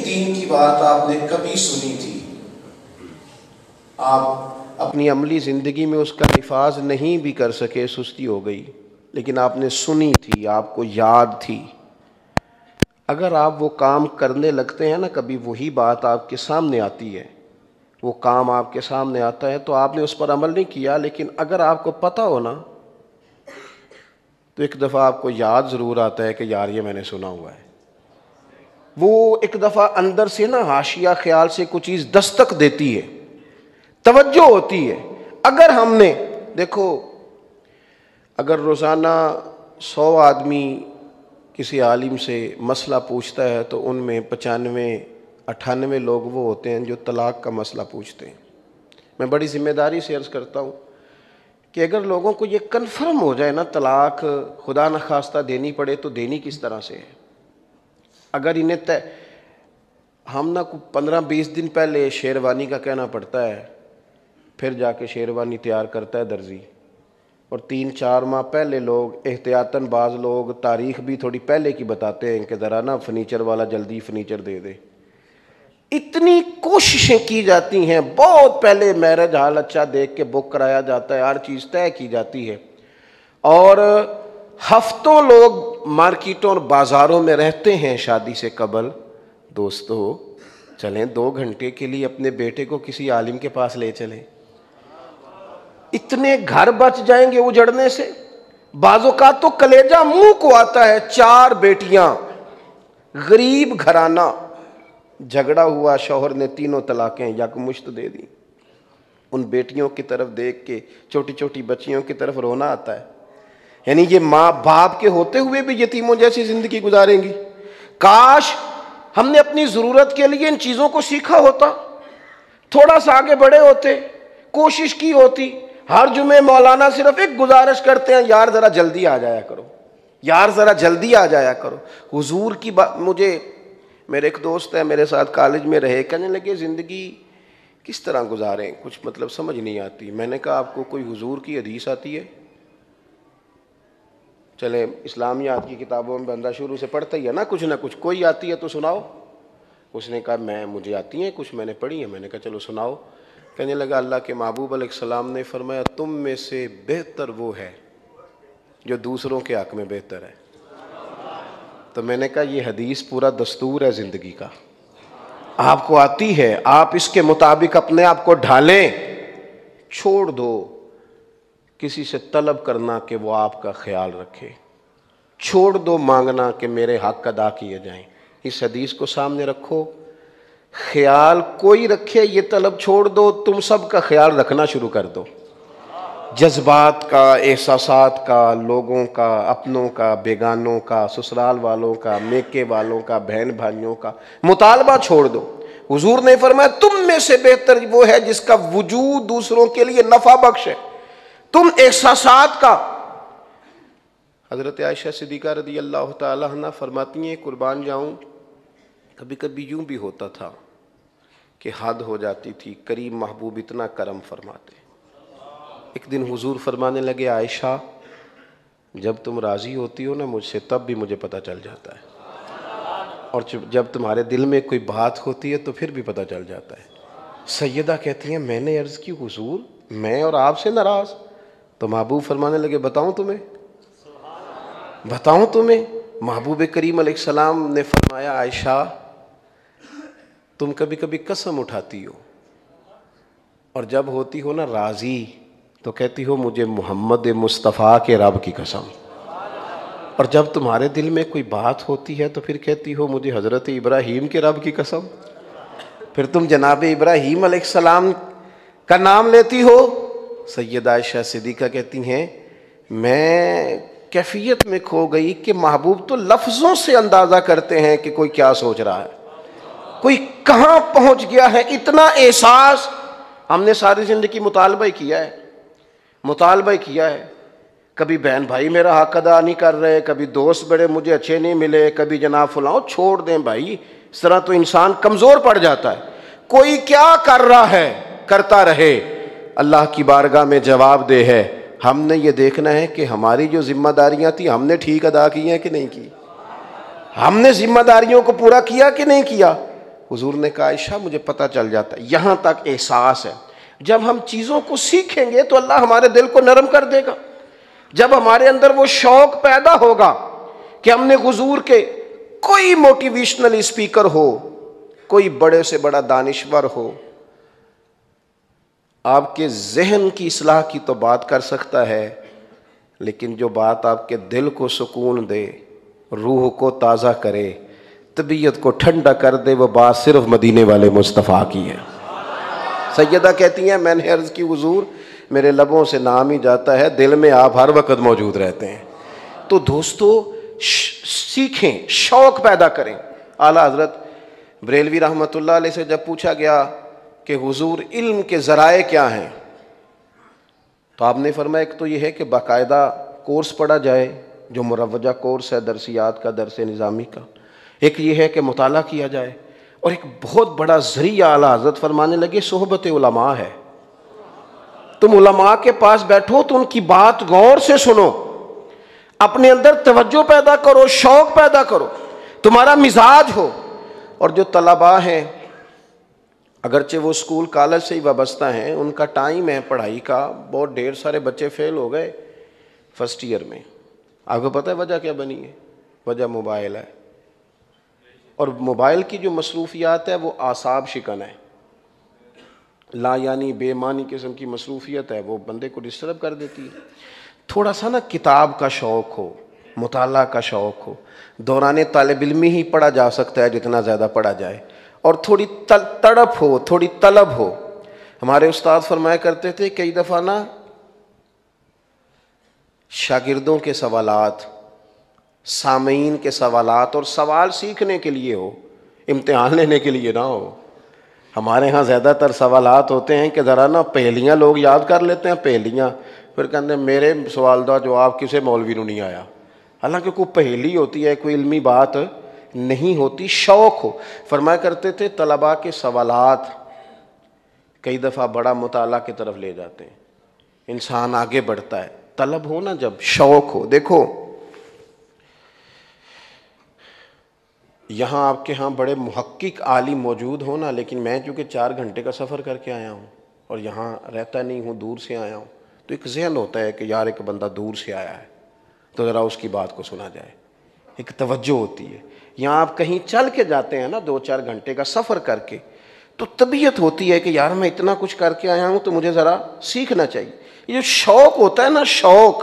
دین کی بات آپ نے کبھی سنی تھی، آپ اپنی عملی زندگی میں اس کا نفاذ نہیں بھی کر سکے، سستی ہو گئی، لیکن آپ نے سنی تھی، آپ کو یاد تھی. اگر آپ وہ کام کرنے لگتے ہیں نا، کبھی وہی بات آپ کے سامنے آتی ہے، وہ کام آپ کے سامنے آتا ہے تو آپ نے اس پر عمل نہیں کیا، لیکن اگر آپ کو پتہ ہو نا تو ایک دفعہ آپ کو یاد ضرور آتا ہے کہ یار یہ میں نے سنا ہوا ہے. وہ ایک دفعہ اندر سے نا حاشیہ خیال سے کچھ چیز دستک دیتی ہے، توجہ ہوتی ہے. اگر ہم نے دیکھو، اگر روزانہ 100 آدمی کسی عالم سے مسئلہ پوچھتا ہے تو ان میں 95-98 لوگ وہ ہوتے ہیں جو طلاق کا مسئلہ پوچھتے ہیں. میں بڑی ذمہ داری سے عرض کرتا ہوں کہ اگر لوگوں کو یہ کنفرم ہو جائے نا طلاق خدا نخواستہ دینی پڑے تو دینی کس طرح سے ہے. اگر انہیں ہم نہ 15-20 دن پہلے شیروانی کا کہنا پڑتا ہے، پھر جا کے شیروانی تیار کرتا ہے درزی، اور 3-4 ماہ پہلے لوگ احتیاطاً بعض لوگ تاریخ بھی تھوڑی پہلے کی بتاتے ہیں کہ ذرا نا فرنیچر والا جلدی فرنیچر دے دے. اتنی کوششیں کی جاتی ہیں، بہت پہلے میرج ہال اچھا دیکھ کے بک کرایا جاتا ہے، ہر چیز طے کی جاتی ہے، اور ہفتوں لوگ مارکیٹوں اور بازاروں میں رہتے ہیں شادی سے قبل. دوستو چلیں 2 گھنٹے کے لیے اپنے بیٹے کو کسی عالم کے پاس لے چلیں، اتنے گھر بچ جائیں گے اجڑنے سے. بعض اوقات تو کلیجہ منہ کو آتا ہے. 4 بیٹیاں، غریب گھرانہ، جھگڑا ہوا، شوہر نے 3 طلاقیں یکمشت دے دی. ان بیٹیوں کی طرف دیکھ کے، چھوٹی چھوٹی بچیوں کی طرف رونا آتا ہے. یعنی یہ ماں باپ کے ہوتے ہوئے بھی یتیموں جیسی زندگی گزاریں گی. کاش ہم نے اپنی ضرورت کے لیے ان چیزوں کو سیکھا ہوتا، تھوڑا سا آگے بڑے ہوتے، کوشش کی ہوتی. ہر جمعے مولانا صرف ایک گزارش کرتے ہیں، یار ذرا جلدی آ جایا کرو، یار ذرا جلدی آ جایا کرو. حضور کی بات، مجھے میرے ایک دوست ہے میرے ساتھ کالج میں رہے، کہنے لگے زندگی کس طرح گزاریں، کچھ مطلب سمجھ نہیں آتی. میں نے کہا آپ کو کوئی حضور کی حدیث آتی ہے؟ چلے اسلامیات کی کتابوں میں بندہ شروع سے پڑھتا ہی ہے نا کچھ نہ کچھ، کوئی آتی ہے تو سناؤ. اس نے کہا مجھے آتی ہیں کچھ، میں نے پڑھی ہیں. میں نے کہا چلو سناؤ. کہنے لگا اللہ کے محبوب علیہ السلام نے فرمایا تم میں سے بہتر وہ ہے جو دوسروں کے حق میں بہتر ہے. تو میں نے کہا یہ حدیث پورا دستور ہے زندگی کا، آپ کو آتی ہے، آپ اس کے مطابق اپنے آپ کو ڈھالیں. چھوڑ دو کسی سے طلب کرنا کہ وہ آپ کا خیال رکھے، چھوڑ دو مانگنا کہ میرے حق ادا کیے جائیں. اس حدیث کو سامنے رکھو، خیال کوئی رکھے یہ طلب چھوڑ دو، تم سب کا خیال رکھنا شروع کر دو. جذبات کا، احساسات کا، لوگوں کا، اپنوں کا، بیگانوں کا، سسرال والوں کا، میکے والوں کا، بہن بھائیوں کا مطالبہ چھوڑ دو. حضور نے فرمایا تم میں سے بہتر وہ ہے جس کا وجود دوسروں کے لیے نفع بخش ہے. تم احساسات کا. حضرت عائشہ صدیقہ رضی اللہ تعالی عنہ فرماتی ہیں قربان جاؤں کبھی کبھی یوں بھی ہوتا تھا کہ حد ہو جاتی تھی، کریم محبوب اتنا کرم فرماتے. ایک دن حضور فرمانے لگے عائشہ جب تم راضی ہوتی ہو نا مجھ سے تب بھی مجھے پتہ چل جاتا ہے، اور جب تمہارے دل میں کوئی بات ہوتی ہے تو پھر بھی پتہ چل جاتا ہے. سیدہ کہتی ہیں میں نے عرض کی حضور میں اور آپ سے ناراض؟ تو محبوب فرمانے لگے بتاؤں تمہیں. محبوب کریم علیہ السلام نے فرمایا عائشہ تم کبھی کبھی قسم اٹھاتی ہو اور جب ہوتی ہو نا راضی تو کہتی ہو مجھے محمد مصطفیٰ کے رب کی قسم، اور جب تمہارے دل میں کوئی بات ہوتی ہے تو پھر کہتی ہو مجھے حضرت ابراہیم کے رب کی قسم. پھر تم جناب ابراہیم علیہ السلام کا نام لیتی ہو. سیدہ عائشہ صدیقہ کہتی ہیں میں کیفیت میں کھو گئی کہ محبوب تو لفظوں سے اندازہ کرتے ہیں کہ کوئی کیا سوچ رہا ہے، کوئی کہاں پہنچ گیا ہے. اتنا احساس ہم نے ساری زندگی مطالبہ کیا ہے. کبھی بہن بھائی میرا حق ادا نہیں کر رہے، کبھی دوست بڑے مجھے اچھے نہیں ملے، کبھی جناب فلاں. چھوڑ دیں بھائی، اس طرح تو انسان کمزور پڑ جاتا ہے. کوئی کیا کر رہا ہے کرتا رہے، اللہ کی بارگاہ میں جواب دہ ہے. ہم نے یہ دیکھنا ہے کہ ہماری جو ذمہ داریاں تھیں ہم نے ٹھیک ادا کی ہیں کہ نہیں کی، ہم نے ذمہ داریوں کو پورا کیا کہ نہیں کیا. حضور نے کہا عائشہ مجھے پتہ چل جاتا ہے، یہاں تک احساس ہے۔ جب ہم چیزوں کو سیکھیں گے تو اللہ ہمارے دل کو نرم کر دے گا۔ جب ہمارے اندر وہ شوق پیدا ہوگا کہ ہم نے حضور کے کوئی موٹیویشنل اسپیکر ہو، کوئی بڑے سے بڑا دانشور ہو، آپ کے ذہن کی اصلاح کی تو بات کر سکتا ہے، لیکن جو بات آپ کے دل کو سکون دے، روح کو تازہ کرے، طبیعت کو ٹھنڈا کر دے، وہ بات صرف مدینے والے مصطفیٰ کی ہے۔ سیدہ کہتی ہیں میں نے عرض کی حضور میرے لبوں سے نام ہی جاتا ہے، دل میں آپ ہر وقت موجود رہتے ہیں۔ تو دوستو سیکھیں، شوق پیدا کریں۔ اعلیٰ حضرت بریلوی رحمۃ اللہ علیہ سے جب پوچھا گیا کہ حضور علم کے ذرائع کیا ہیں، تو آپ نے فرمایا ایک تو یہ ہے کہ باقاعدہ کورس پڑھا جائے جو مروجہ کورس ہے درسیات کا، درس نظامی کا، ایک یہ ہے کہ مطالعہ کیا جائے، اور ایک بہت بڑا ذریعہ اعلیٰ حضرت فرمانے لگے صحبت علماء ہے۔ تم علماء کے پاس بیٹھو تو ان کی بات غور سے سنو، اپنے اندر توجہ پیدا کرو، شوق پیدا کرو، تمہارا مزاج ہو۔ اور جو طلباء ہیں اگرچہ وہ اسکول کالج سے ہی وابستہ ہیں، ان کا ٹائم ہے پڑھائی کا، بہت ڈھیر سارے بچے فیل ہو گئے فرسٹ ایئر میں۔ آپ کو پتہ ہے وجہ کیا بنی ہے؟ وجہ موبائل ہے، اور موبائل کی جو مصروفیات ہے وہ اعصاب شکن ہے، لا یعنی بے معنی قسم کی مصروفیت ہے، وہ بندے کو ڈسٹرب کر دیتی ہے۔ تھوڑا سا نا کتاب کا شوق ہو، مطالعہ کا شوق ہو، دوران طالب علمی ہی پڑھا جا سکتا ہے جتنا زیادہ پڑھا جائے، اور تھوڑی تڑپ ہو، تھوڑی طلب ہو۔ ہمارے استاد فرمایا کرتے تھے کئی دفعہ نا شاگردوں کے سوالات، سامعین کے سوالات، اور سوال سیکھنے کے لیے ہو، امتحان لینے کے لیے نہ ہو۔ ہمارے ہاں زیادہ تر سوالات ہوتے ہیں کہ ذرا نا پہلیاں لوگ یاد کر لیتے ہیں، پہلیاں، پھر کہتے ہیں میرے سوال دا جواب کسے مولوی نو نہیں آیا، حالانکہ کوئی پہلی ہوتی ہے، کوئی علمی بات نہیں ہوتی، شوق ہو۔ فرمایا کرتے تھے طلباء کے سوالات کئی دفعہ بڑا مطالعہ کی طرف لے جاتے ہیں، انسان آگے بڑھتا ہے، طلب ہو نا، جب شوق ہو۔ دیکھو یہاں آپ کے ہاں بڑے محقق عالم موجود ہو نا، لیکن میں چونکہ 4 گھنٹے کا سفر کر کے آیا ہوں اور یہاں رہتا نہیں ہوں، دور سے آیا ہوں، تو ایک ذہن ہوتا ہے کہ یار ایک بندہ دور سے آیا ہے تو ذرا اس کی بات کو سنا جائے، ایک توجہ ہوتی ہے۔ یہاں آپ کہیں چل کے جاتے ہیں نا 2-4 گھنٹے کا سفر کر کے، تو طبیعت ہوتی ہے کہ یار میں اتنا کچھ کر کے آیا ہوں تو مجھے ذرا سیکھنا چاہیے۔ یہ جو شوق ہوتا ہے نا، شوق،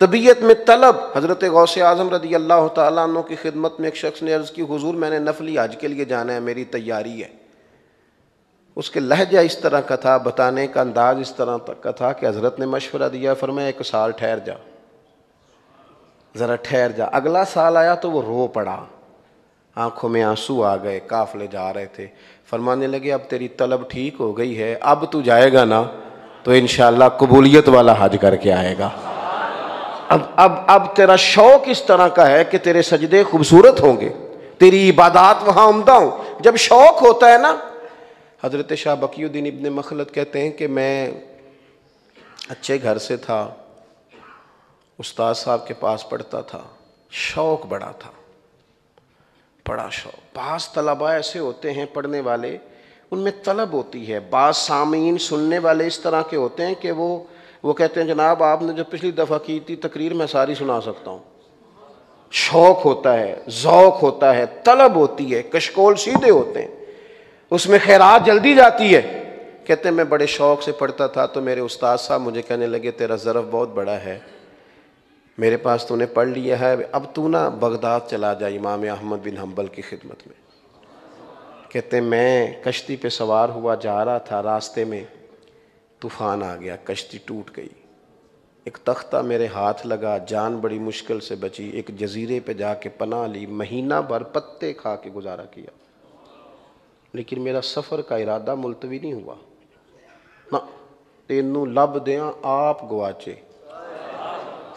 طبیعت میں طلب۔ حضرت غوث اعظم رضی اللہ تعالیٰ عنہ کی خدمت میں ایک شخص نے عرض کی حضور میں نے نفلی حج کے لیے جانا ہے، میری تیاری ہے۔ اس کے لہجہ اس طرح کا تھا، بتانے کا انداز اس طرح کا تھا کہ حضرت نے مشورہ دیا، فرمایا 1 سال ٹھہر جا، ذرا ٹھہر جا۔ اگلا سال آیا تو وہ رو پڑا، آنکھوں میں آنسو آ گئے، قافلے جا رہے تھے۔ فرمانے لگے اب تیری طلب ٹھیک ہو گئی ہے، اب تو جائے گا نا تو انشاءاللہ قبولیت والا حج کر کے آئے گا۔ اب تیرا شوق اس طرح کا ہے کہ تیرے سجدے خوبصورت ہوں گے، تیری عبادات وہاں عمدہ ہوں۔ جب شوق ہوتا ہے نا، حضرت شاہ بقی الدین ابن مخلد کہتے ہیں کہ میں اچھے گھر سے تھا، استاد صاحب کے پاس پڑھتا تھا، شوق بڑا تھا، بڑا شوق۔ بعض طلباء ایسے ہوتے ہیں پڑھنے والے، ان میں طلب ہوتی ہے۔ بعض سامعین سننے والے اس طرح کے ہوتے ہیں کہ وہ کہتے ہیں جناب آپ نے جو پچھلی دفعہ کی تھی تقریر میں ساری سنا سکتا ہوں۔ شوق ہوتا ہے، ذوق ہوتا ہے، طلب ہوتی ہے، کشکول سیدھے ہوتے ہیں، اس میں خیرات جلدی جاتی ہے۔ کہتے ہیں میں بڑے شوق سے پڑھتا تھا تو میرے استاد صاحب مجھے کہنے لگے تیرا ظرف بہت بڑا ہے، میرے پاس تو نے پڑھ لیا ہے، اب تو نا بغداد چلا جا امام احمد بن حنبل کی خدمت میں۔ کہتے ہیں میں کشتی پہ سوار ہوا جا رہا تھا، راستے میں طوفان آ گیا، کشتی ٹوٹ گئی، ایک تختہ میرے ہاتھ لگا، جان بڑی مشکل سے بچی، ایک جزیرے پہ جا کے پناہ لی، مہینہ بھر پتے کھا کے گزارا کیا، لیکن میرا سفر کا ارادہ ملتوی نہیں ہوا۔ نہ تینوں لب دیاں آپ گواچے،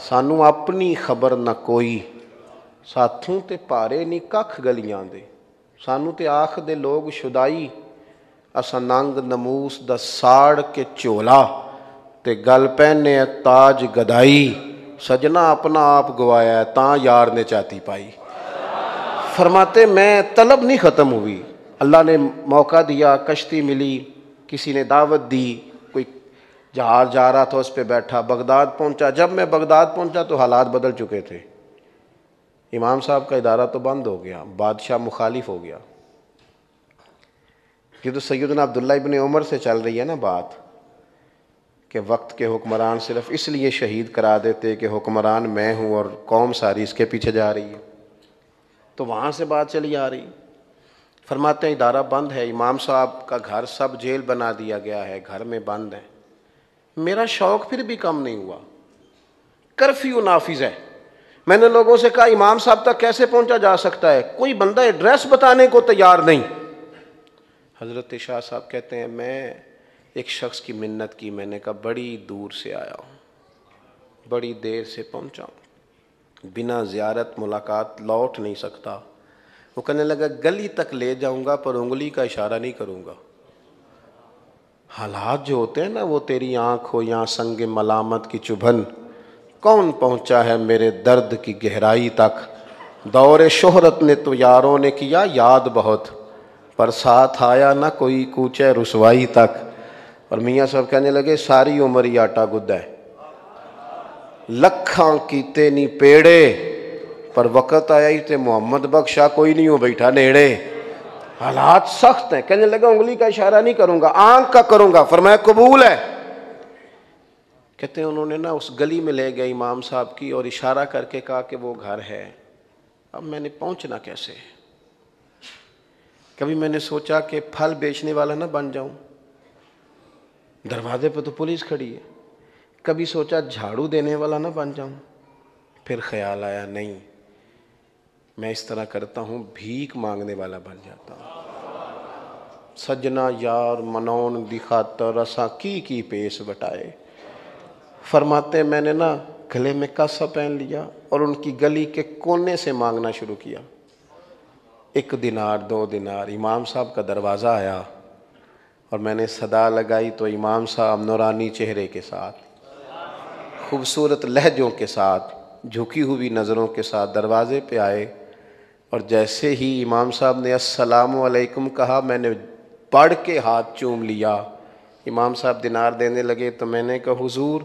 سانو اپنی خبر نہ کوئی، ساتھوں تے پارے نہیں ککھ گلیاں دے، سانو تے آکھ دے لوگ شدائی، اسا ننگ نموس دا ساڑ کے چولا تے گل پہنے تاج گدائی، سجنا اپنا آپ گوایا ہے تاں یار نے چاتی پائی۔ فرماتے میں طلب نہیں ختم ہوئی، اللہ نے موقع دیا، کشتی ملی، کسی نے دعوت دی، کوئی جہاز جا رہا تھا اس پہ بیٹھا، بغداد پہنچا۔ جب میں بغداد پہنچا تو حالات بدل چکے تھے، امام صاحب کا ادارہ تو بند ہو گیا، بادشاہ مخالف ہو گیا۔ یہ تو سیدنا عبداللہ ابن عمر سے چل رہی ہے نا بات، کہ وقت کے حکمران صرف اس لیے شہید کرا دیتے کہ حکمران میں ہوں اور قوم ساری اس کے پیچھے جا رہی ہے، تو وہاں سے بات چلی آ رہی۔ فرماتے ہیں ادارہ بند ہے، امام صاحب کا گھر سب جیل بنا دیا گیا ہے، گھر میں بند ہے۔ میرا شوق پھر بھی کم نہیں ہوا، کرفیو نافذ ہے۔ میں نے لوگوں سے کہا امام صاحب تک کیسے پہنچا جا سکتا ہے؟ کوئی بندہ ایڈریس بتانے کو تیار نہیں۔ حضرت شاہ صاحب کہتے ہیں میں ایک شخص کی منت کی، میں نے کہا بڑی دور سے آیا ہوں، بڑی دیر سے پہنچا ہوں، بنا زیارت ملاقات لوٹ نہیں سکتا۔ وہ کہنے لگا گلی تک لے جاؤں گا پر انگلی کا اشارہ نہیں کروں گا۔ حالات جو ہوتے ہیں نا، وہ تیری آنکھ ہو یا سنگ ملامت کی چبھن، کون پہنچا ہے میرے درد کی گہرائی تک؟ دور شہرت نے تو یاروں نے کیا یاد بہت، پر ساتھ آیا نہ کوئی کوچے رسوائی تک۔ اور میاں صاحب کہنے لگے ساری عمر ہی آٹا گدا ہے، لکھاں کیتے نہیں پیڑے، پر وقت آیا ہی تے محمد بخشا کوئی نہیں ہو بیٹھا نیڑے۔ حالات سخت ہیں۔ کہنے لگا انگلی کا اشارہ نہیں کروں گا، آنکھ کا کروں گا۔ فرمایا قبول ہے۔ کہتے ہیں انہوں نے نا اس گلی میں لے گئے امام صاحب کی اور اشارہ کر کے کہا کہ وہ گھر ہے۔ اب میں نے پہنچنا کیسے؟ کبھی میں نے سوچا کہ پھل بیچنے والا نہ بن جاؤں، دروازے پہ تو پولیس کھڑی ہے۔ کبھی سوچا جھاڑو دینے والا نہ بن جاؤں، پھر خیال آیا نہیں، میں اس طرح کرتا ہوں بھیک مانگنے والا بن جاتا ہوں۔ سجنا یار منون دی خاطر اساں کی پیش بٹائے۔ فرماتے میں نے نا گلے میں کاسا پہن لیا اور ان کی گلی کے کونے سے مانگنا شروع کیا، 1 دینار 2 دینار۔ امام صاحب کا دروازہ آیا اور میں نے صدا لگائی تو امام صاحب نورانی چہرے کے ساتھ، خوبصورت لہجوں کے ساتھ، جھکی ہوئی نظروں کے ساتھ دروازے پہ آئے۔ اور جیسے ہی امام صاحب نے السلام علیکم کہا، میں نے پڑھ کے ہاتھ چوم لیا۔ امام صاحب دینار دینے لگے تو میں نے کہا حضور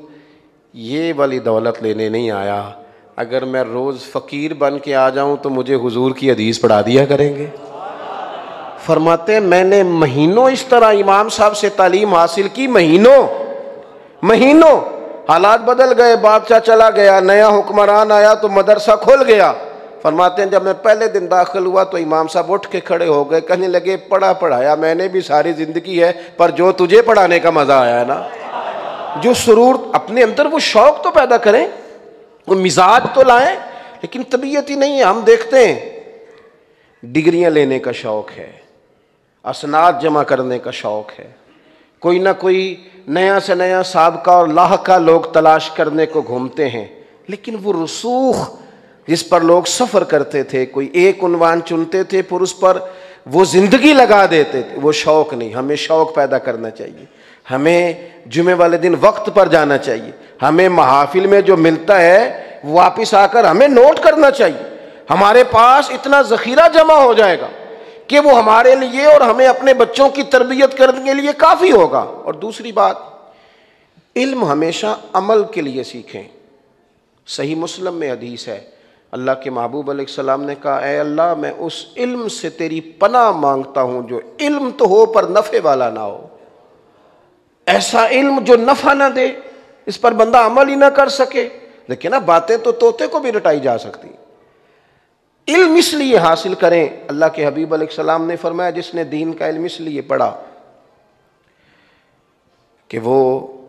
یہ والی دولت لینے نہیں آیا، اگر میں روز فقیر بن کے آ جاؤں تو مجھے حضور کی حدیث پڑھا دیا کریں گے۔ فرماتے ہیں میں نے مہینوں اس طرح امام صاحب سے تعلیم حاصل کی، مہینوں۔ حالات بدل گئے، بادشاہ چلا گیا، نیا حکمران آیا تو مدرسہ کھل گیا۔ فرماتے ہیں جب میں پہلے دن داخل ہوا تو امام صاحب اٹھ کے کھڑے ہو گئے، کہنے لگے پڑھایا میں نے بھی ساری زندگی ہے، پر جو تجھے پڑھانے کا مزہ آیا ہے نا، جو سرور اپنے اندر، وہ شوق تو پیدا کریں، وہ مزاج تو لائیں، لیکن طبیعت ہی نہیں ہے۔ ہم دیکھتے ہیں ڈگریاں لینے کا شوق ہے، اسناد جمع کرنے کا شوق ہے، کوئی نہ کوئی نیا سے نیا سابقہ اور لاحقہ لوگ تلاش کرنے کو گھومتے ہیں، لیکن وہ رسوخ جس پر لوگ سفر کرتے تھے، کوئی ایک عنوان چنتے تھے پھر اس پر وہ زندگی لگا دیتے تھے، وہ شوق نہیں۔ ہمیں شوق پیدا کرنا چاہیے، ہمیں جمعے والے دن وقت پر جانا چاہیے، ہمیں محافل میں جو ملتا ہے واپس آ کر ہمیں نوٹ کرنا چاہیے۔ ہمارے پاس اتنا ذخیرہ جمع ہو جائے گا کہ وہ ہمارے لیے اور ہمیں اپنے بچوں کی تربیت کرنے کے لیے کافی ہوگا۔ اور دوسری بات، علم ہمیشہ عمل کے لیے سیکھیں۔ صحیح مسلم میں حدیث ہے، اللہ کے محبوب علیہ السلام نے کہا اے اللہ میں اس علم سے تیری پناہ مانگتا ہوں جو علم تو ہو پر نفع والا نہ ہو، ایسا علم جو نفع نہ دے، اس پر بندہ عمل ہی نہ کر سکے۔ لیکن نا باتیں تو طوطے کو بھی رٹائی جا سکتی۔ علم اس لیے حاصل کریں، اللہ کے حبیب علیہ السلام نے فرمایا جس نے دین کا علم اس لیے پڑھا کہ وہ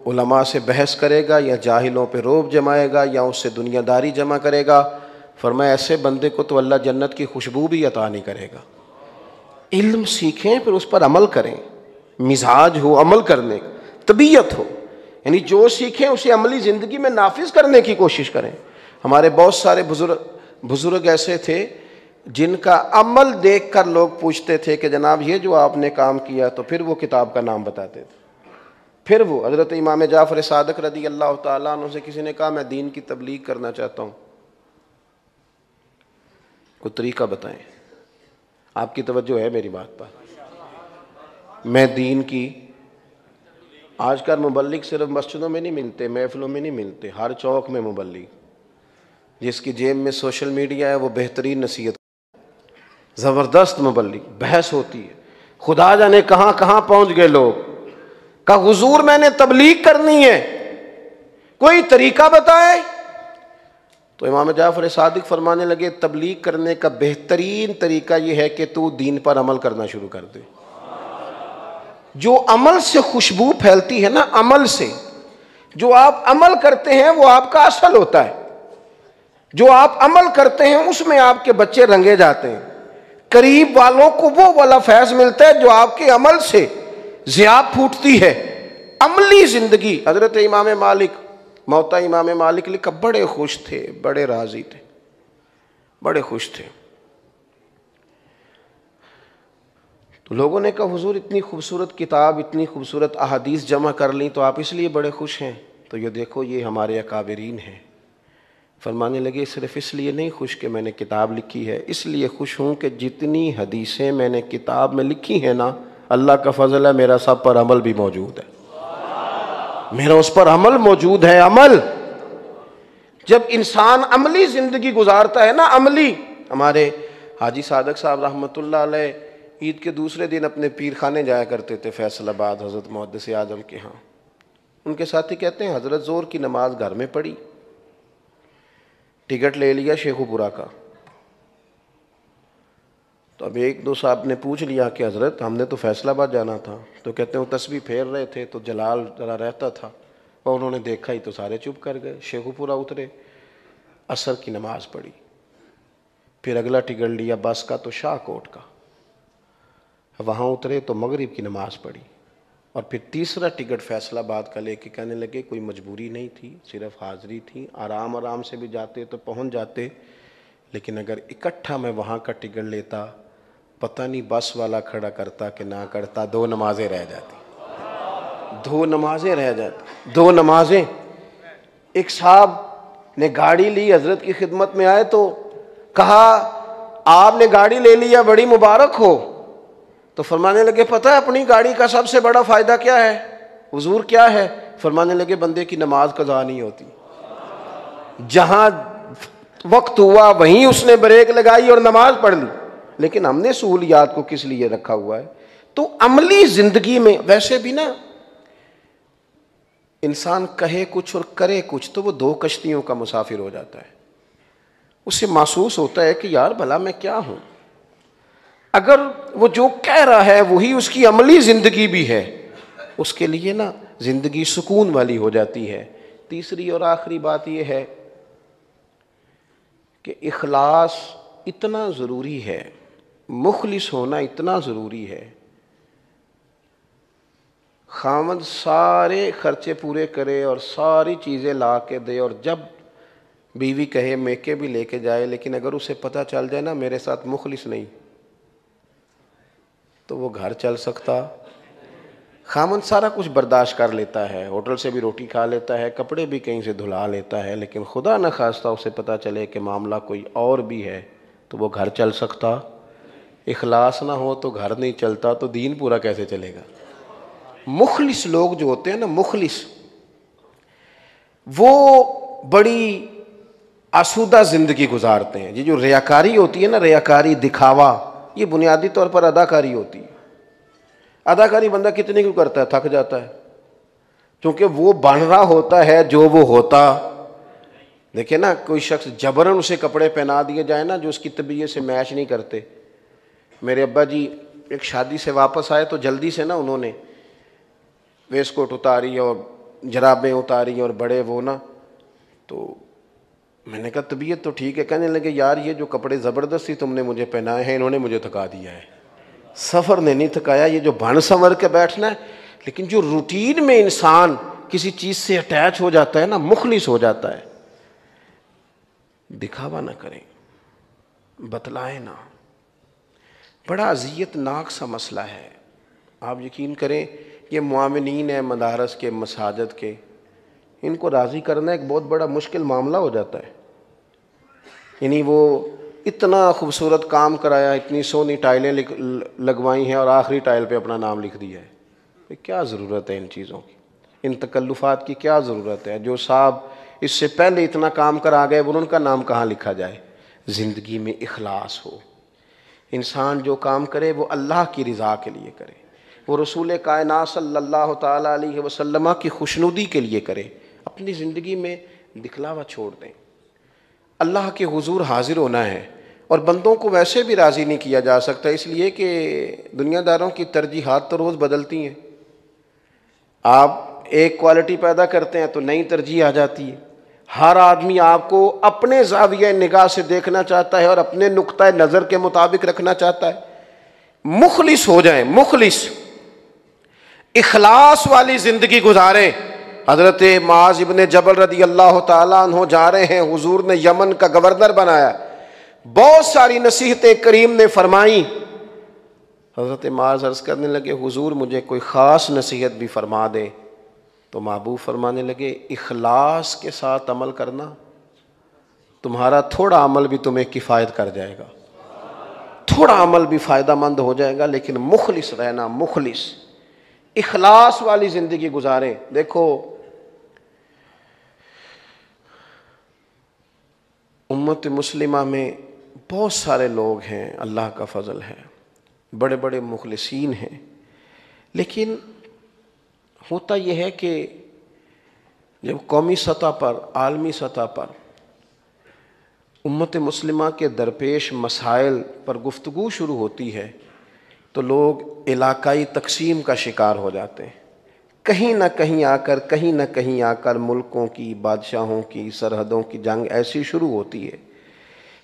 علماء سے بحث کرے گا یا جاہلوں پہ روب جمائے گا یا اس سے دنیا داری جمع کرے گا، فرمایا ایسے بندے کو تو اللہ جنت کی خوشبو بھی عطا نہیں کرے گا۔ علم سیکھیں پھر اس پر عمل کریں، مزاج ہو عمل کرنے کا، طبیعت ہو، یعنی جو سیکھیں اسے عملی زندگی میں نافذ کرنے کی کوشش کریں۔ ہمارے بہت سارے بزرگ ایسے تھے جن کا عمل دیکھ کر لوگ پوچھتے تھے کہ جناب یہ جو آپ نے کام کیا، تو پھر وہ کتاب کا نام بتاتے تھے۔ پھر وہ حضرت امام جعفر صادق رضی اللہ تعالیٰ عنہ سے کسی نے کہا میں دین کی تبلیغ کرنا چاہتا ہوں، کوئی طریقہ بتائیں۔ آپ کی توجہ ہے میری بات پر؟ میں دین کی. آج کل مبلغ صرف مسجدوں میں نہیں ملتے، محفلوں میں نہیں ملتے، ہر چوک میں مبلغ. جس کی جیب میں سوشل میڈیا ہے وہ بہترین نصیحت، زبردست مبلغ، بحث ہوتی ہے. خدا جانے کہاں کہاں پہنچ گئے لوگ. کہ حضور میں نے تبلیغ کرنی ہے، کوئی طریقہ بتائے. تو امام جعفر صادق فرمانے لگے تبلیغ کرنے کا بہترین طریقہ یہ ہے کہ تو دین پر عمل کرنا شروع کر دے. جو عمل سے خوشبو پھیلتی ہے نا، عمل سے جو آپ عمل کرتے ہیں وہ آپ کا اصل ہوتا ہے. جو آپ عمل کرتے ہیں اس میں آپ کے بچے رنگے جاتے ہیں. قریب والوں کو وہ والا فیض ملتا ہے جو آپ کے عمل سے ضیاء پھوٹتی ہے. عملی زندگی. حضرت امام مالک، موتا امام مالک لکھا، بڑے خوش تھے، بڑے راضی تھے، بڑے خوش تھے. تو لوگوں نے کہا حضور اتنی خوبصورت کتاب، اتنی خوبصورت احادیث جمع کر لیں تو آپ اس لیے بڑے خوش ہیں؟ تو یہ دیکھو یہ ہمارے اکابرین ہیں. فرمانے لگے صرف اس لیے نہیں خوش کہ میں نے کتاب لکھی ہے، اس لیے خوش ہوں کہ جتنی حدیثیں میں نے کتاب میں لکھی ہیں نا، اللہ کا فضل ہے میرا سب پر عمل بھی موجود ہے، میرا اس پر عمل موجود ہے. عمل جب انسان عملی زندگی گزارتا ہے نا، عملی. ہمارے حاجی صادق صاحب رحمۃ اللہ علیہ عید کے دوسرے دن اپنے پیر خانے جایا کرتے تھے فیصل آباد، حضرت محدث اعظم کے ہاں. ان کے ساتھی کہتے ہیں حضرت زور کی نماز گھر میں پڑھی، ٹکٹ لے لیا شیخو پورا کا. تو اب ایک دو صاحب نے پوچھ لیا کہ حضرت ہم نے تو فیصل آباد جانا تھا. تو کہتے ہیں وہ تسبیح پھیر رہے تھے تو جلال ذرا رہتا تھا، اور انہوں نے دیکھا ہی تو سارے چپ کر گئے. شیخو پورا اترے، عصر کی نماز پڑھی، پھر اگلا ٹکٹ لیا بس کا تو شاہ کوٹ کا، وہاں اترے تو مغرب کی نماز پڑھی، اور پھر تیسرا ٹکٹ فیصل آباد کا لے کے کہنے لگے کوئی مجبوری نہیں تھی، صرف حاضری تھی، آرام آرام سے بھی جاتے تو پہنچ جاتے، لیکن اگر اکٹھا میں وہاں کا ٹکٹ لیتا پتہ نہیں بس والا کھڑا کرتا کہ نہ کرتا، دو نمازیں رہ جاتی، دو نمازیں رہ جاتی، دو نمازیں. ایک صاحب نے گاڑی لی، حضرت کی خدمت میں آئے تو کہا آپ نے گاڑی لے لیا، بڑی مبارک ہو. تو فرمانے لگے پتہ ہے اپنی گاڑی کا سب سے بڑا فائدہ کیا ہے؟ حضور کیا ہے؟ فرمانے لگے بندے کی نماز قضا نہیں ہوتی. جہاں وقت ہوا وہیں اس نے بریک لگائی اور نماز پڑھ لی. لیکن ہم نے سہولیات کو کس لیے رکھا ہوا ہے؟ تو عملی زندگی میں ویسے بھی نا انسان کہے کچھ اور کرے کچھ تو وہ دو کشتیوں کا مسافر ہو جاتا ہے. اسے محسوس ہوتا ہے کہ یار بھلا میں کیا ہوں. اگر وہ جو کہہ رہا ہے وہی اس کی عملی زندگی بھی ہے، اس کے لیے نا زندگی سکون والی ہو جاتی ہے. تیسری اور آخری بات یہ ہے کہ اخلاص اتنا ضروری ہے، مخلص ہونا اتنا ضروری ہے. خاوند سارے خرچے پورے کرے اور ساری چیزیں لا کے دے، اور جب بیوی کہے میکے بھی لے کے جائے، لیکن اگر اسے پتہ چل جائے نا میرے ساتھ مخلص نہیں، تو وہ گھر چل سکتا. خاوند سارا کچھ برداشت کر لیتا ہے، ہوٹل سے بھی روٹی کھا لیتا ہے، کپڑے بھی کہیں سے دھلا لیتا ہے، لیکن خدا نہ خواستہ اسے پتہ چلے کہ معاملہ کوئی اور بھی ہے تو وہ گھر چل سکتا؟ اخلاص نہ ہو تو گھر نہیں چلتا، تو دین پورا کیسے چلے گا؟ مخلص لوگ جو ہوتے ہیں نا، مخلص، وہ بڑی آسودہ زندگی گزارتے ہیں. یہ جو ریاکاری ہوتی ہے نا، ریاکاری، دکھاوا، یہ بنیادی طور پر اداکاری ہوتی ہے. اداکاری بندہ کتنے کیوں کرتا ہے؟ تھک جاتا ہے، کیونکہ وہ بن رہا ہوتا ہے جو وہ ہوتا. دیکھیں نا کوئی شخص جبراً اسے کپڑے پہنا دیے جائیں نا جو اس کی طبیعت سے میچ نہیں کرتے. میرے ابا جی ایک شادی سے واپس آئے تو جلدی سے نا انہوں نے ویسٹ کوٹ اتاری اور جرابیں اتاری اور بڑے وہ نا، تو میں نے کہا طبیعت تو ٹھیک ہے. کہنے لگے یار یہ جو کپڑے زبردستی تم نے مجھے پہنائے ہیں انہوں نے مجھے تھکا دیا ہے. سفر نے نہیں تھکایا، یہ جو بھن سنور کے بیٹھنا ہے. لیکن جو روٹین میں انسان کسی چیز سے اٹیچ ہو جاتا ہے نا، مخلص ہو جاتا ہے. دکھاوا نہ کریں، بتلائیں نہ. بڑا اذیت ناک سا مسئلہ ہے. آپ یقین کریں یہ معاونین ہیں مدارس کے، مساجد کے، ان کو راضی کرنا ایک بہت بڑا مشکل معاملہ ہو جاتا ہے. یعنی وہ اتنا خوبصورت کام کرایا، اتنی سونی ٹائلیں لگوائی ہیں اور آخری ٹائل پہ اپنا نام لکھ دیا ہے۔ کیا ضرورت ہے ان چیزوں کی، ان تکلفات کی کیا ضرورت ہے؟ جو صاحب اس سے پہلے اتنا کام کرا گئے وہ ان کا نام کہاں لکھا جائے؟ زندگی میں اخلاص ہو، انسان جو کام کرے وہ اللہ کی رضا کے لیے کرے، وہ رسول کائنات صلی اللہ تعالیٰ علیہ وسلم کی خوشنودی کے لیے کرے، اپنی زندگی میں دکھلاوا چھوڑ دیں۔ اللہ کے حضور حاضر ہونا ہے، اور بندوں کو ویسے بھی راضی نہیں کیا جا سکتا، اس لیے کہ دنیا داروں کی ترجیحات تو روز بدلتی ہیں۔ آپ ایک کوالٹی پیدا کرتے ہیں تو نئی ترجیح آ جاتی ہے۔ ہر آدمی آپ کو اپنے زاویہ نگاہ سے دیکھنا چاہتا ہے اور اپنے نقطہ نظر کے مطابق رکھنا چاہتا ہے۔ مخلص ہو جائیں، مخلص، اخلاص والی زندگی گزاریں۔ حضرت معاذ ابن جبل رضی اللہ تعالیٰ عنہ جا رہے ہیں، حضور نے یمن کا گورنر بنایا، بہت ساری نصیحتیں کریم نے فرمائیں۔ حضرت معاذ عرض کرنے لگے حضور مجھے کوئی خاص نصیحت بھی فرما دیں، تو محبوب فرمانے لگے اخلاص کے ساتھ عمل کرنا، تمہارا تھوڑا عمل بھی تمہیں کفایت کر جائے گا، تھوڑا عمل بھی فائدہ مند ہو جائے گا، لیکن مخلص رہنا، مخلص، اخلاص والی زندگی گزاریں۔ دیکھو امت مسلمہ میں بہت سارے لوگ ہیں، اللہ کا فضل ہے، بڑے بڑے مخلصین ہیں، لیکن ہوتا یہ ہے کہ جب قومی سطح پر، عالمی سطح پر امت مسلمہ کے درپیش مسائل پر گفتگو شروع ہوتی ہے تو لوگ علاقائی تقسیم کا شکار ہو جاتے ہیں۔ کہیں نہ کہیں آ کر ملکوں کی، بادشاہوں کی، سرحدوں کی جنگ ایسی شروع ہوتی ہے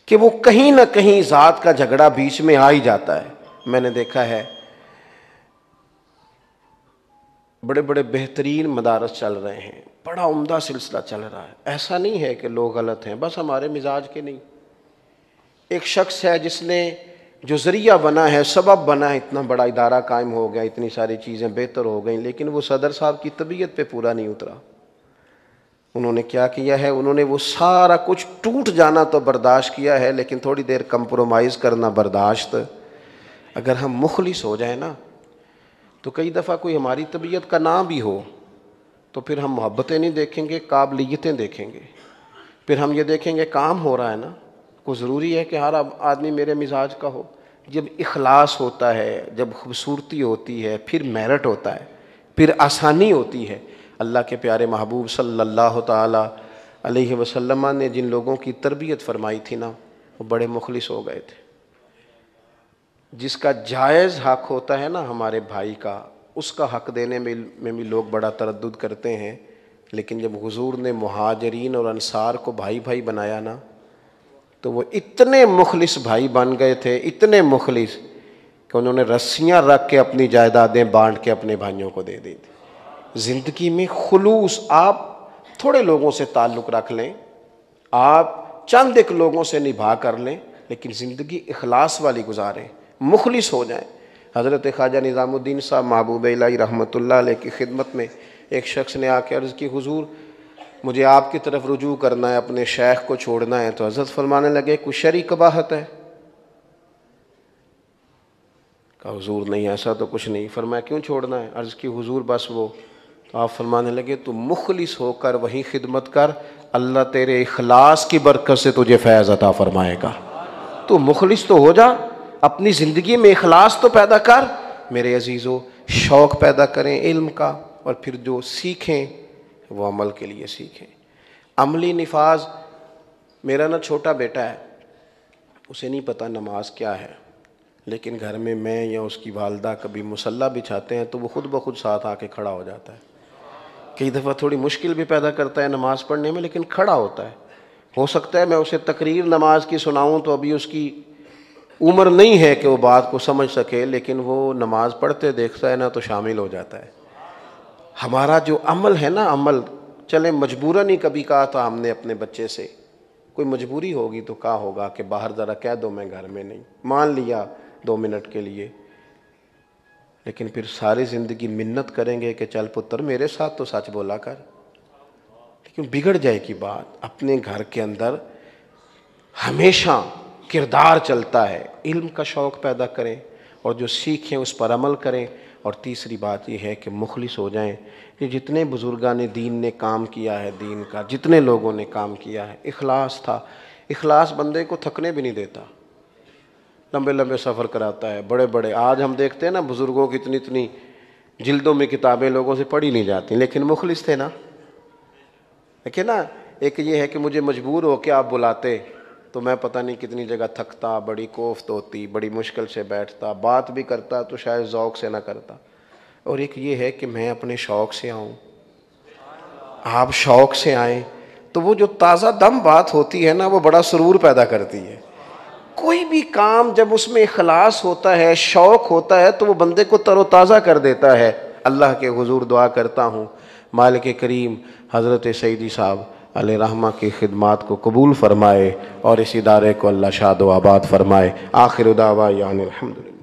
کہ وہ کہیں نہ کہیں ذات کا جھگڑا بیچ میں آ ہی جاتا ہے۔ میں نے دیکھا ہے بڑے بڑے بہترین مدارس چل رہے ہیں، بڑا عمدہ سلسلہ چل رہا ہے، ایسا نہیں ہے کہ لوگ غلط ہیں، بس ہمارے مزاج کے نہیں۔ ایک شخص ہے جس نے جو ذریعہ بنا ہے، سبب بنا ہے، اتنا بڑا ادارہ قائم ہو گیا، اتنی ساری چیزیں بہتر ہو گئیں، لیکن وہ صدر صاحب کی طبیعت پہ پورا نہیں اترا۔ انہوں نے کیا کیا ہے؟ انہوں نے وہ سارا کچھ ٹوٹ جانا تو برداشت کیا ہے، لیکن تھوڑی دیر کمپرومائز کرنا برداشت۔ اگر ہم مخلص ہو جائیں نا تو کئی دفعہ کوئی ہماری طبیعت کا نہ بھی ہو تو پھر ہم محبتیں نہیں دیکھیں گے، قابلیتیں دیکھیں گے، پھر ہم یہ دیکھیں گے کام ہو رہا ہے نا، کو ضروری ہے کہ ہر آدمی میرے مزاج کا ہو۔ جب اخلاص ہوتا ہے، جب خوبصورتی ہوتی ہے، پھر میرٹ ہوتا ہے، پھر آسانی ہوتی ہے۔ اللہ کے پیارے محبوب صلی اللہ تعالی علیہ وسلم نے جن لوگوں کی تربیت فرمائی تھی نا، وہ بڑے مخلص ہو گئے تھے۔ جس کا جائز حق ہوتا ہے نا ہمارے بھائی کا، اس کا حق دینے میں بھی لوگ بڑا تردد کرتے ہیں، لیکن جب حضور نے مہاجرین اور انصار کو بھائی بھائی بنایا نا تو وہ اتنے مخلص بھائی بن گئے تھے، اتنے مخلص کہ انہوں نے رسیاں رکھ کے اپنی جائیدادیں بانٹ کے اپنے بھائیوں کو دے دی تھی۔ زندگی میں خلوص، آپ تھوڑے لوگوں سے تعلق رکھ لیں، آپ چند ایک لوگوں سے نبھا کر لیں، لیکن زندگی اخلاص والی گزاریں، مخلص ہو جائیں۔ حضرت خواجہ نظام الدین صاحب محبوب الہی رحمۃ اللہ علیہ کی خدمت میں ایک شخص نے آ کے عرض کی حضور مجھے آپ کی طرف رجوع کرنا ہے، اپنے شیخ کو چھوڑنا ہے، تو حضرت فرمانے لگے کوئی شرعی قباحت ہے؟ کہا حضور نہیں ایسا تو کچھ نہیں۔ فرمایا کیوں چھوڑنا ہے؟ عرض کی حضور بس وہ، تو آپ فرمانے لگے تو مخلص ہو کر وہیں خدمت کر، اللہ تیرے اخلاص کی برکت سے تجھے فیض عطا فرمائے گا۔ تو مخلص تو ہو جا، اپنی زندگی میں اخلاص تو پیدا کر۔ میرے عزیزو، شوق پیدا کریں علم کا، اور پھر جو سیکھیں وہ عمل کے لیے سیکھیں۔ عملی نفاذ، میرا نا چھوٹا بیٹا ہے، اسے نہیں پتہ نماز کیا ہے، لیکن گھر میں یا اس کی والدہ کبھی مصلی بچھاتے ہیں تو وہ خود بخود ساتھ آ کے کھڑا ہو جاتا ہے۔ کئی دفعہ تھوڑی مشکل بھی پیدا کرتا ہے نماز پڑھنے میں، لیکن کھڑا ہوتا ہے۔ ہو سکتا ہے میں اسے تقریر نماز کی سناؤں تو ابھی اس کی عمر نہیں ہے کہ وہ بات کو سمجھ سکے، لیکن وہ نماز پڑھتے دیکھتا ہے نا تو شامل ہو جاتا ہے۔ ہمارا جو عمل ہے نا، عمل چلیں مجبوراً ہی کبھی کہا تھا ہم نے اپنے بچے سے، کوئی مجبوری ہوگی تو کہا ہوگا کہ باہر ذرا کہہ دو میں گھر میں نہیں، مان لیا 2 منٹ کے لیے، لیکن پھر ساری زندگی منت کریں گے کہ چل پتر میرے ساتھ تو سچ بولا کر، لیکن بگڑ جائے گی بات۔ اپنے گھر کے اندر ہمیشہ کردار چلتا ہے۔ علم کا شوق پیدا کریں اور جو سیکھیں اس پر عمل کریں۔ اور تیسری بات یہ ہے کہ مخلص ہو جائیں۔ یہ جتنے بزرگان دین نے کام کیا ہے دین کا، جتنے لوگوں نے کام کیا ہے، اخلاص تھا۔ اخلاص بندے کو تھکنے بھی نہیں دیتا، لمبے لمبے سفر کراتا ہے۔ بڑے بڑے آج ہم دیکھتے ہیں نا بزرگوں کی اتنی جلدوں میں کتابیں لوگوں سے پڑھی نہیں جاتی، لیکن مخلص تھے نا۔ دیکھیں نا، ایک یہ ہے کہ مجھے مجبور ہو کے آپ بلاتے تو میں پتہ نہیں کتنی جگہ تھکتا، بڑی کوفت ہوتی، بڑی مشکل سے بیٹھتا، بات بھی کرتا تو شاید ذوق سے نہ کرتا۔ اور ایک یہ ہے کہ میں اپنے شوق سے آؤں، آپ شوق سے آئیں، تو وہ جو تازہ دم بات ہوتی ہے نا وہ بڑا سرور پیدا کرتی ہے۔ کوئی بھی کام جب اس میں اخلاص ہوتا ہے، شوق ہوتا ہے، تو وہ بندے کو تر و تازہ کر دیتا ہے۔ اللہ کے حضور دعا کرتا ہوں مالک کریم حضرت سیدی صاحب علیہ رحمہ کی خدمات کو قبول فرمائے اور اس ادارے کو اللہ شاد و آباد فرمائے۔ آخر دعوانا الحمدللہ۔